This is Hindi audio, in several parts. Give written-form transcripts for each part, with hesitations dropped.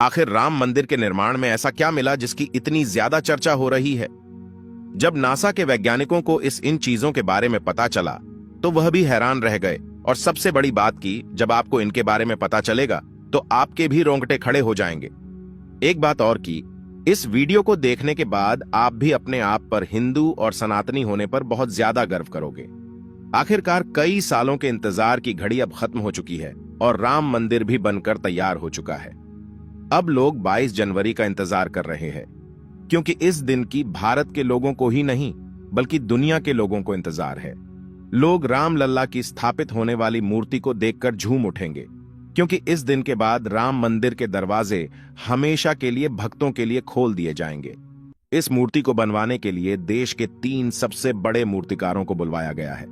आखिर राम मंदिर के निर्माण में ऐसा क्या मिला जिसकी इतनी ज्यादा चर्चा हो रही है? जब नासा के वैज्ञानिकों को इन चीजों के बारे में पता चला तो वह भी हैरान रह गए। और सबसे बड़ी बात की, जब आपको इनके बारे में पता चलेगा तो आपके भी रोंगटे खड़े हो जाएंगे। एक बात और की, इस वीडियो को देखने के बाद आप भी अपने आप पर हिंदू और सनातनी होने पर बहुत ज्यादा गर्व करोगे। आखिरकार कई सालों के इंतजार की घड़ी अब खत्म हो चुकी है और राम मंदिर भी बनकर तैयार हो चुका है। अब लोग 22 जनवरी का इंतजार कर रहे हैं, क्योंकि इस दिन की भारत के लोगों को ही नहीं बल्कि दुनिया के लोगों को इंतजार है। लोग राम लल्ला की स्थापित होने वाली मूर्ति को देखकर झूम उठेंगे, क्योंकि इस दिन के बाद राम मंदिर के दरवाजे हमेशा के लिए भक्तों के लिए खोल दिए जाएंगे। इस मूर्ति को बनवाने के लिए देश के 3 सबसे बड़े मूर्तिकारों को बुलवाया गया है,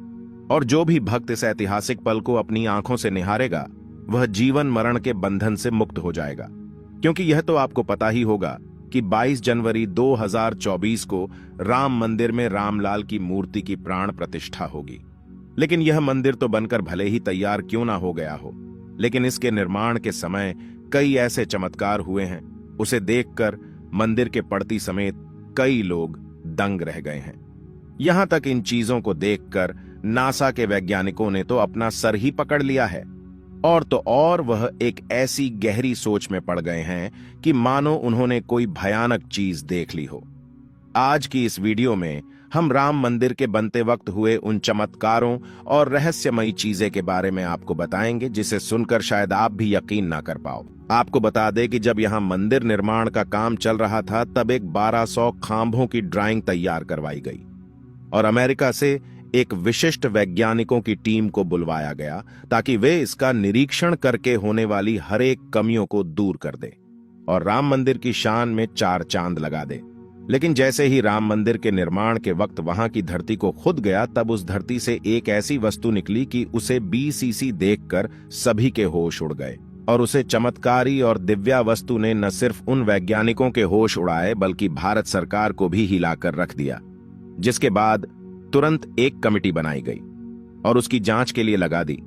और जो भी भक्त इस ऐतिहासिक पल को अपनी आंखों से निहारेगा वह जीवन मरण के बंधन से मुक्त हो जाएगा। क्योंकि यह तो आपको पता ही होगा कि 22 जनवरी 2024 को राम मंदिर में रामलाल की मूर्ति की प्राण प्रतिष्ठा होगी। लेकिन यह मंदिर तो बनकर भले ही तैयार क्यों ना हो गया हो, लेकिन इसके निर्माण के समय कई ऐसे चमत्कार हुए हैं, उसे देखकर मंदिर के पड़ती समेत कई लोग दंग रह गए हैं। यहां तक इन चीजों को देखकर नासा के वैज्ञानिकों ने तो अपना सर ही पकड़ लिया है, और तो और वह एक ऐसी गहरी सोच में पड़ गए हैं कि मानो उन्होंने कोई भयानक चीज देख ली हो। आज की इस वीडियो में हम राम मंदिर के बनते वक्त हुए उन चमत्कारों और रहस्यमयी चीजें के बारे में आपको बताएंगे, जिसे सुनकर शायद आप भी यकीन ना कर पाओ। आपको बता दें कि जब यहां मंदिर निर्माण का काम चल रहा था तब एक 1200 खांभों की ड्राइंग तैयार करवाई गई और अमेरिका से एक विशिष्ट वैज्ञानिकों की टीम को बुलवाया गया ताकि वे इसका निरीक्षण करके होने वाली हर एक कमियों को दूर कर दे और राम मंदिर की शान में 4 चांद लगा दे। लेकिन जैसे ही राम मंदिर के निर्माण के वक्त वहां की धरती को खुद गया, तब उस धरती से एक ऐसी वस्तु निकली कि उसे BCC देखकर सभी के होश उड़ गए। और उसे चमत्कारी और दिव्या वस्तु ने न सिर्फ उन वैज्ञानिकों के होश उड़ाए बल्कि भारत सरकार को भी हिलाकर रख दिया, जिसके बाद तुरंत एक कमेटी बनाई गई और उसकी जांच के लिए लगा दी।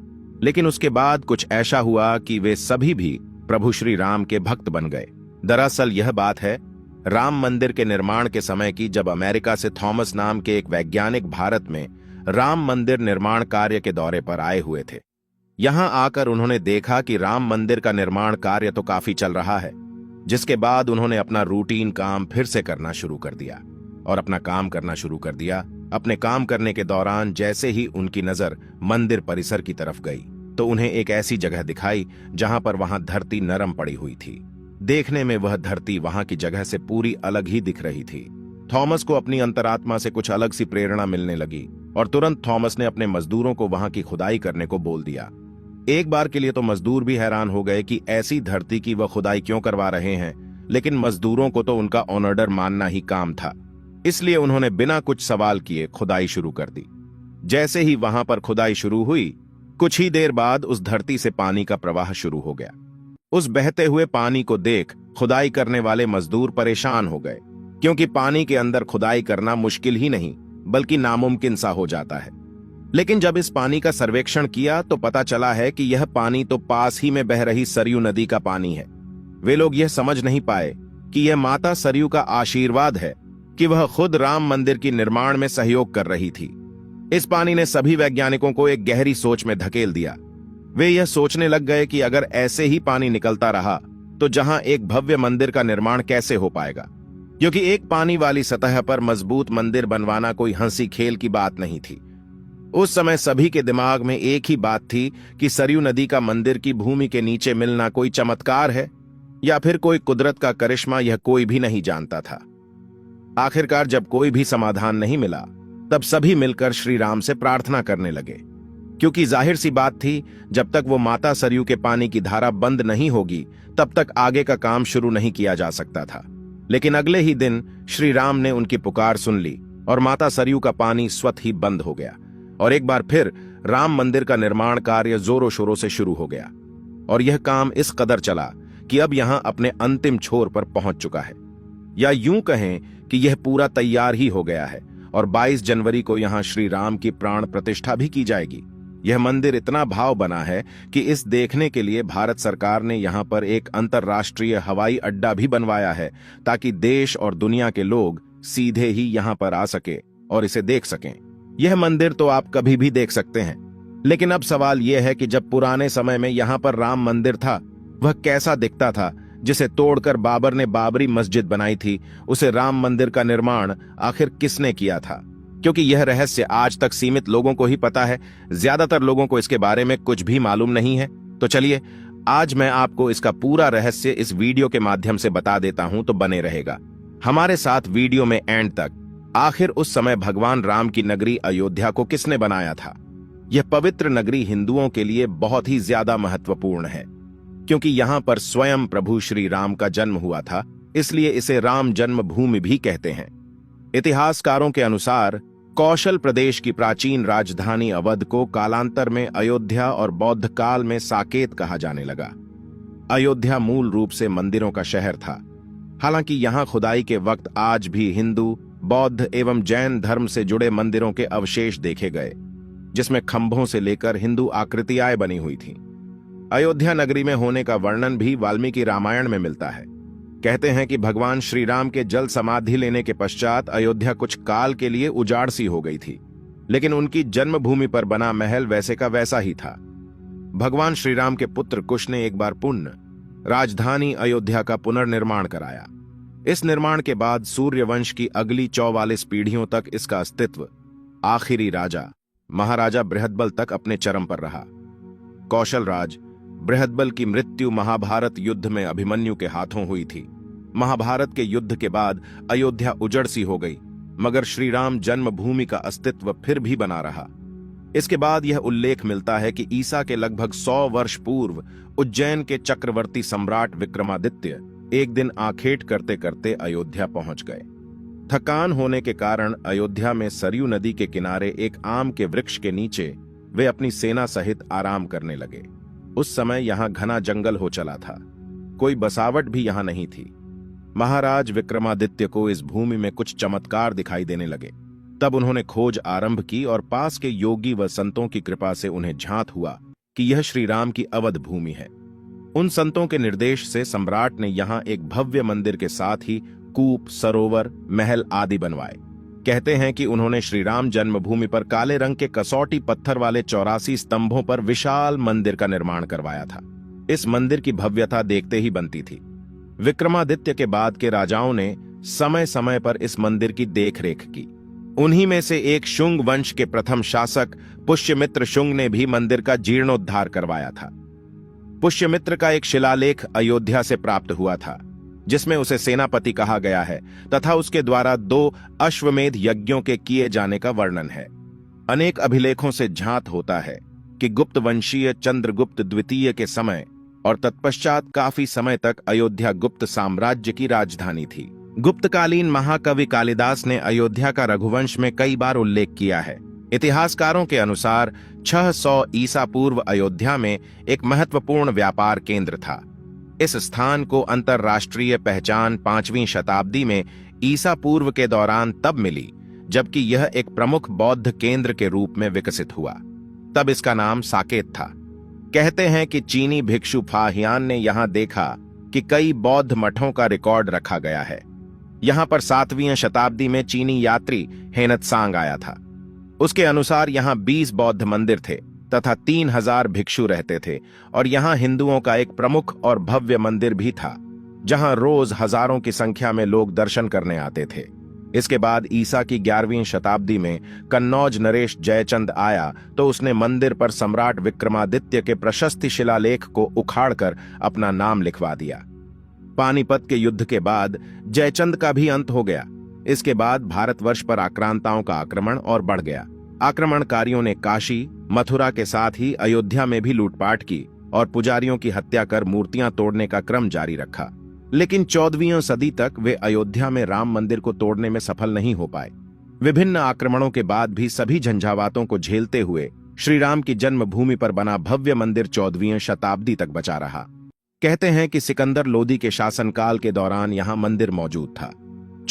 लेकिन उसके बाद कुछ ऐसा हुआ कि वे सभी भी प्रभु श्री राम के भक्त बन गए। दरअसल यह बात है राम मंदिर के निर्माण के समय की, जब अमेरिका से थॉमस नाम के एक वैज्ञानिक भारत में राम मंदिर निर्माण कार्य के दौरे पर आए हुए थे। यहां आकर उन्होंने देखा कि राम मंदिर का निर्माण कार्य तो काफी चल रहा है, जिसके बाद उन्होंने अपना रूटीन काम फिर से करना शुरू कर दिया और अपना काम करना शुरू कर दिया। अपने काम करने के दौरान जैसे ही उनकी नजर मंदिर परिसर की तरफ गई तो उन्हें एक ऐसी जगह दिखाई जहां पर वहां धरती नरम पड़ी हुई थी। देखने में वह धरती वहां की जगह से पूरी अलग ही दिख रही थी। थॉमस को अपनी अंतरात्मा से कुछ अलग सी प्रेरणा मिलने लगी और तुरंत थॉमस ने अपने मजदूरों को वहां की खुदाई करने को बोल दिया। एक बार के लिए तो मजदूर भी हैरान हो गए कि ऐसी धरती की वह खुदाई क्यों करवा रहे हैं, लेकिन मजदूरों को तो उनका ऑर्डर मानना ही काम था, इसलिए उन्होंने बिना कुछ सवाल किए खुदाई शुरू कर दी। जैसे ही वहां पर खुदाई शुरू हुई, कुछ ही देर बाद उस धरती से पानी का प्रवाह शुरू हो गया। उस बहते हुए पानी को देख खुदाई करने वाले मजदूर परेशान हो गए, क्योंकि पानी के अंदर खुदाई करना मुश्किल ही नहीं बल्कि नामुमकिन सा हो जाता है। लेकिन जब इस पानी का सर्वेक्षण किया तो पता चला है कि यह पानी तो पास ही में बह रही सरयू नदी का पानी है। वे लोग यह समझ नहीं पाए कि यह माता सरयू का आशीर्वाद है कि वह खुद राम मंदिर की निर्माण में सहयोग कर रही थी। इस पानी ने सभी वैज्ञानिकों को एक गहरी सोच में धकेल दिया। वे यह सोचने लग गए कि अगर ऐसे ही पानी निकलता रहा तो जहां एक भव्य मंदिर का निर्माण कैसे हो पाएगा, क्योंकि एक पानी वाली सतह पर मजबूत मंदिर बनवाना कोई हंसी खेल की बात नहीं थी। उस समय सभी के दिमाग में एक ही बात थी कि सरयू नदी का मंदिर की भूमि के नीचे मिलना कोई चमत्कार है या फिर कोई कुदरत का करिश्मा, यह कोई भी नहीं जानता था। आखिरकार जब कोई भी समाधान नहीं मिला तब सभी मिलकर श्री राम से प्रार्थना करने लगे, क्योंकि जाहिर सी बात थी जब तक वो माता सरयू के पानी की धारा बंद नहीं होगी तब तक आगे का काम शुरू नहीं किया जा सकता था। लेकिन अगले ही दिन श्री राम ने उनकी पुकार सुन ली और माता सरयू का पानी स्वतः ही बंद हो गया और एक बार फिर राम मंदिर का निर्माण कार्य जोरों शोरों से शुरू हो गया। और यह काम इस कदर चला कि अब यहां अपने अंतिम छोर पर पहुंच चुका है, या यूं कहें कि यह पूरा तैयार ही हो गया है और 22 जनवरी को यहां श्री राम की प्राण प्रतिष्ठा भी की जाएगी। यह मंदिर इतना भाव बना है कि इस देखने के लिए भारत सरकार ने यहाँ पर एक अंतर्राष्ट्रीय हवाई अड्डा भी बनवाया है, ताकि देश और दुनिया के लोग सीधे ही यहाँ पर आ सके और इसे देख सकें। यह मंदिर तो आप कभी भी देख सकते हैं, लेकिन अब सवाल यह है कि जब पुराने समय में यहाँ पर राम मंदिर था, वह कैसा दिखता था, जिसे तोड़कर बाबर ने बाबरी मस्जिद बनाई थी। उसे राम मंदिर का निर्माण आखिर किसने किया था? क्योंकि यह रहस्य आज तक सीमित लोगों को ही पता है, ज्यादातर लोगों को इसके बारे में कुछ भी मालूम नहीं है। तो चलिए, आज मैं आपको इसका पूरा रहस्य इस वीडियो के माध्यम से बता देता हूं, तो बने रहेगा हमारे साथ वीडियो में एंड तक। आखिर उस समय भगवान राम की नगरी अयोध्या को किसने बनाया था? यह पवित्र नगरी हिंदुओं के लिए बहुत ही ज्यादा महत्वपूर्ण है, क्योंकि यहां पर स्वयं प्रभु श्री राम का जन्म हुआ था, इसलिए इसे राम जन्मभूमि भी कहते हैं। इतिहासकारों के अनुसार कौशल प्रदेश की प्राचीन राजधानी अवध को कालांतर में अयोध्या और बौद्ध काल में साकेत कहा जाने लगा। अयोध्या मूल रूप से मंदिरों का शहर था। हालांकि यहां खुदाई के वक्त आज भी हिंदू, बौद्ध एवं जैन धर्म से जुड़े मंदिरों के अवशेष देखे गए, जिसमें खंभों से लेकर हिंदू आकृतियां बनी हुई थीं। अयोध्या नगरी में होने का वर्णन भी वाल्मीकि रामायण में मिलता है। कहते हैं कि भगवान श्री राम के जल समाधि लेने के पश्चात अयोध्या कुछ काल के लिए उजाड़ सी हो गई थी, लेकिन उनकी जन्मभूमि पर बना महल वैसे का वैसा ही था। भगवान श्री राम के पुत्र कुश ने एक बार पुण्य राजधानी अयोध्या का पुनर्निर्माण कराया। इस निर्माण के बाद सूर्यवंश की अगली 44 पीढ़ियों तक इसका अस्तित्व आखिरी राजा महाराजा बृहदबल तक अपने चरम पर रहा। कौशल राज बृहदबल की मृत्यु महाभारत युद्ध में अभिमन्यु के हाथों हुई थी। महाभारत के युद्ध के बाद अयोध्या उजड़ सी हो गई, मगर श्री राम जन्मभूमि का अस्तित्व फिर भी बना रहा। इसके बाद यह उल्लेख मिलता है कि ईसा के लगभग 100 वर्ष पूर्व उज्जैन के चक्रवर्ती सम्राट विक्रमादित्य एक दिन आखेट करते करते अयोध्या पहुंच गए। थकान होने के कारण अयोध्या में सरयू नदी के किनारे एक आम के वृक्ष के नीचे वे अपनी सेना सहित आराम करने लगे। उस समय यहां घना जंगल हो चला था, कोई बसावट भी यहां नहीं थी। महाराज विक्रमादित्य को इस भूमि में कुछ चमत्कार दिखाई देने लगे। तब उन्होंने खोज आरंभ की और पास के योगी व संतों की कृपा से उन्हें झांत हुआ कि यह श्री राम की अवध भूमि है। उन संतों के निर्देश से सम्राट ने यहां एक भव्य मंदिर के साथ ही कूप, सरोवर, महल आदि बनवाए। कहते हैं कि उन्होंने श्री राम जन्मभूमि पर काले रंग के कसौटी पत्थर वाले 84 स्तंभों पर विशाल मंदिर का निर्माण करवाया था। इस मंदिर की भव्यता देखते ही बनती थी। विक्रमादित्य के बाद के राजाओं ने समय समय पर इस मंदिर की देखरेख की। उन्हीं में से एक शुंग वंश के प्रथम शासक पुष्यमित्र शुंग ने भी मंदिर का जीर्णोद्धार करवाया था। पुष्यमित्र का एक शिलालेख अयोध्या से प्राप्त हुआ था, जिसमें उसे सेनापति कहा गया है तथा उसके द्वारा 2 अश्वमेध यज्ञों के किए जाने का वर्णन है। अनेक अभिलेखों से झांत होता है कि गुप्त वंशीय चंद्रगुप्त द्वितीय के समय और तत्पश्चात काफी समय तक अयोध्या गुप्त साम्राज्य की राजधानी थी। गुप्तकालीन महाकवि कालिदास ने अयोध्या का रघुवंश में कई बार उल्लेख किया है। इतिहासकारों के अनुसार 600 ईसा पूर्व अयोध्या में एक महत्वपूर्ण व्यापार केंद्र था। इस स्थान को अंतरराष्ट्रीय पहचान 5वीं शताब्दी में ईसा पूर्व के दौरान तब मिली जबकि यह एक प्रमुख बौद्ध केंद्र के रूप में विकसित हुआ। तब इसका नाम साकेत था। कहते हैं कि चीनी भिक्षु फाहियान ने यहां देखा कि कई बौद्ध मठों का रिकॉर्ड रखा गया है। यहां पर 7वीं शताब्दी में चीनी यात्री हेनत्सांग आया था। उसके अनुसार यहां 20 बौद्ध मंदिर थे तथा 3000 भिक्षु रहते थे, और यहां हिंदुओं का एक प्रमुख और भव्य मंदिर भी था, जहां रोज हजारों की संख्या में लोग दर्शन करने आते थे। इसके बाद ईसा की 11वीं शताब्दी में कन्नौज नरेश जयचंद आया तो उसने मंदिर पर सम्राट विक्रमादित्य के प्रशस्ति शिलालेख को उखाड़कर अपना नाम लिखवा दिया। पानीपत के युद्ध के बाद जयचंद का भी अंत हो गया। इसके बाद भारतवर्ष पर आक्रांताओं का आक्रमण और बढ़ गया। आक्रमणकारियों ने काशी, मथुरा के साथ ही अयोध्या में भी लूटपाट की और पुजारियों की हत्या कर मूर्तियां तोड़ने का क्रम जारी रखा। लेकिन 14वीं सदी तक वे अयोध्या में राम मंदिर को तोड़ने में सफल नहीं हो पाए। विभिन्न आक्रमणों के बाद भी सभी झंझावातों को झेलते हुए श्री राम की जन्मभूमि पर बना भव्य मंदिर 14वीं शताब्दी तक बचा रहा। कहते हैं कि सिकंदर लोदी के शासनकाल के दौरान यहां मंदिर मौजूद था।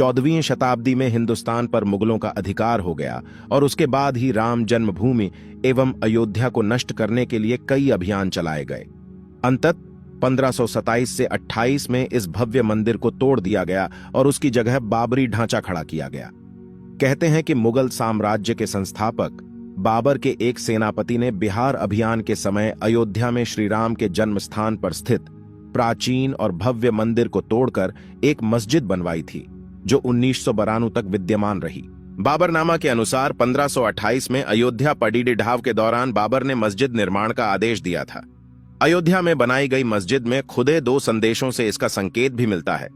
14वीं शताब्दी में हिंदुस्तान पर मुगलों का अधिकार हो गया और उसके बाद ही राम जन्मभूमि एवं अयोध्या को नष्ट करने के लिए कई अभियान चलाए गए। अंततः 1527 से 28 में इस भव्य मंदिर को तोड़ दिया गया और उसकी जगह बाबरी ढांचा खड़ा किया गया। कहते हैं कि मुगल साम्राज्य के संस्थापक बाबर के एक सेनापति ने बिहार अभियान के समय अयोध्या में श्री राम के जन्म स्थान पर स्थित प्राचीन और भव्य मंदिर को तोड़कर एक मस्जिद बनवाई थी, जो 1992 तक विद्यमान रही। बाबरनामा के अनुसार 1528 में अयोध्या पडीढाव के दौरान बाबर ने मस्जिद निर्माण का आदेश दिया था। अयोध्या में बनाई गई मस्जिद में खुदे 2 संदेशों से इसका संकेत भी मिलता है।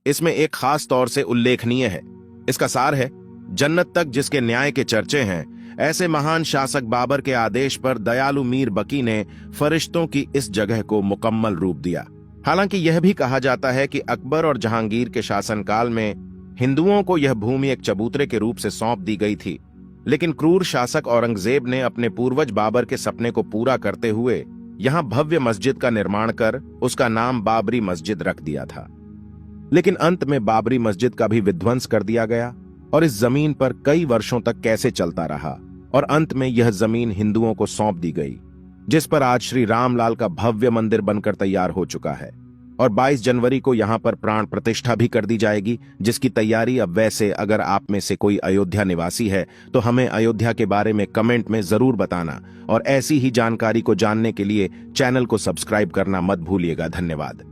इसमें एक खास तौर से उल्लेखनीय है। इसका सार है, जन्नत तक जिसके न्याय के चर्चे हैं, ऐसे महान शासक बाबर के आदेश पर दयालु मीर बकी ने फरिश्तों की इस जगह को मुकम्मल रूप दिया। हालांकि यह भी कहा जाता है कि अकबर और जहांगीर के शासनकाल में हिंदुओं को यह भूमि एक चबूतरे के रूप से सौंप दी गई थी, लेकिन क्रूर शासक औरंगजेब ने अपने पूर्वज बाबर के सपने को पूरा करते हुए यहां भव्य मस्जिद का निर्माण कर उसका नाम बाबरी मस्जिद रख दिया था। लेकिन अंत में बाबरी मस्जिद का भी विध्वंस कर दिया गया और इस जमीन पर कई वर्षों तक कैसे चलता रहा और अंत में यह जमीन हिंदुओं को सौंप दी गई, जिस पर आज श्री रामलाल का भव्य मंदिर बनकर तैयार हो चुका है। और 22 जनवरी को यहां पर प्राण प्रतिष्ठा भी कर दी जाएगी, जिसकी तैयारी अब वैसे अगर आप में से कोई अयोध्या निवासी है तो हमें अयोध्या के बारे में कमेंट में जरूर बताना और ऐसी ही जानकारी को जानने के लिए चैनल को सब्सक्राइब करना मत भूलिएगा। धन्यवाद।